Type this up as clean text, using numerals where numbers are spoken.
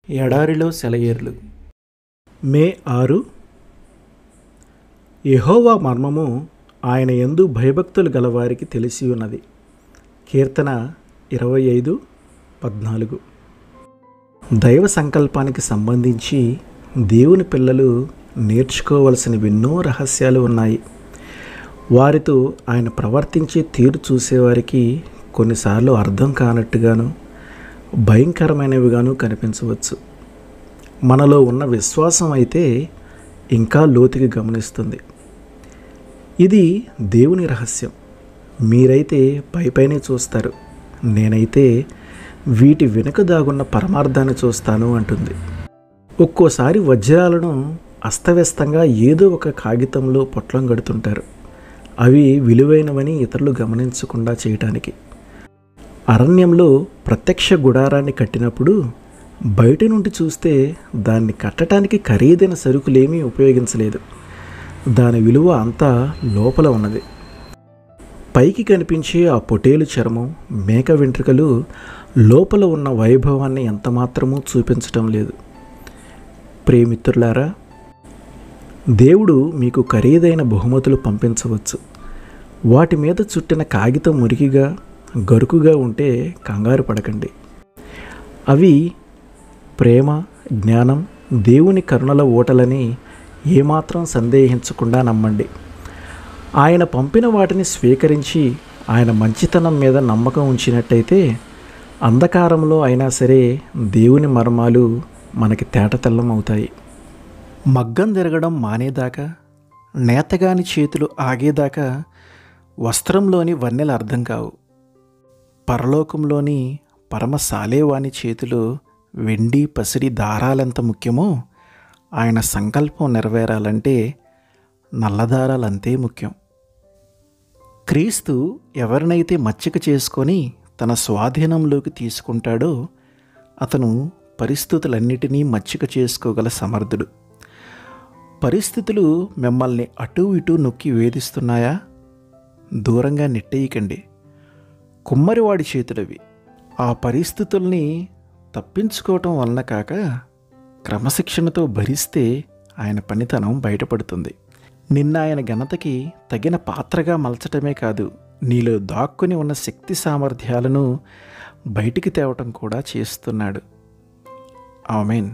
ఎడారిలో సెలయేర్లు. మే 6. యెహోవా మర్మము ఆయన యందు భయభక్తులు గలవారికి తెలిసి ఉన్నది. కీర్తన 25:14. దైవ సంకల్పానికి సంబంధించి దేవుని పిల్లలు నేర్చుకోవలసిన ఎన్నో రహస్యాలు ఉన్నాయి. వారితో ఆయన ప్రవర్తించే తీరు చూసేవారికి కొన్నిసార్లు అర్థం కానట్టుగాను భయంకరమైనవిగాను కనిపించవచ్చు. మనలో ఉన్న విశ్వాసం అయితే ఇంకా లోతుగా గమనిస్తుంది. ఇది దేవుని రహస్యం. మీరైతే పైపైనే చూస్తారు, నేనైతే వీటి వెనుక దాగున్న పరమార్థాన్ని చూస్తాను అంటుంది. ఒక్కోసారి వజ్రాలను అస్తవ్యస్తంగా ఏదో ఒక కాగితంలో పొట్లం కడుతుంటారు, అవి విలువైనవని ఇతరులు గమనించకుండా చేయటానికి. అరణ్యంలో ప్రత్యక్ష గుడారాన్ని కట్టినప్పుడు బయట నుండి చూస్తే దాన్ని కట్టడానికి ఖరీదైన సరుకులేమీ ఉపయోగించలేదు. దాని విలువ అంతా లోపల ఉన్నది. పైకి కనిపించే ఆ పొటేలు చర్మం, మేక వెంట్రుకలు లోపల ఉన్న వైభవాన్ని ఎంతమాత్రమూ చూపించటం లేదు. ప్రియమిత్రులారా, దేవుడు మీకు ఖరీదైన బహుమతులు పంపించవచ్చు. వాటి మీద చుట్టిన కాగితం మురికిగా గరుకుగా ఉంటే కంగారు పడకండి. అవి ప్రేమ, జ్ఞానం, దేవుని కరుణల ఓటలని ఏమాత్రం సందేహించకుండా నమ్మండి. ఆయన పంపిన వాటిని స్వీకరించి ఆయన మంచితనం మీద నమ్మకం ఉంచినట్టయితే అంధకారంలో అయినా సరే దేవుని మర్మాలు మనకి తేటతెల్లం అవుతాయి. మగ్గం తిరగడం మానేదాకా, నేతగాని చేతులు ఆగేదాకా వస్త్రంలోని వన్నెలు అర్థం కావు. పరలోకంలోని పరమ సాలేవాని చేతిలో వెండి పసిడి దారాలెంత ముఖ్యమో ఆయన సంకల్పం నెరవేరాలంటే నల్లదారాలంతే ముఖ్యం. క్రీస్తు ఎవరినైతే మచ్చిక చేసుకొని తన స్వాధీనంలోకి తీసుకుంటాడో అతను పరిస్థితులన్నిటినీ మచ్చిక చేసుకోగల సమర్థుడు. పరిస్థితులు మిమ్మల్ని అటూ ఇటూ నొక్కి వేధిస్తున్నాయా? దూరంగా నెట్టేయకండి. కుమ్మరివాడి చేతులవి. ఆ పరిస్థితుల్ని తప్పించుకోవటం వలన కాక క్రమశిక్షణతో భరిస్తే ఆయన పనితనం బయటపడుతుంది. నిన్న ఆయన ఘనతకి తగిన పాత్రగా మలచటమే కాదు, నీలో దాక్కుని ఉన్న శక్తి సామర్థ్యాలను బయటికి తేవటం కూడా చేస్తున్నాడు. ఆమేన్.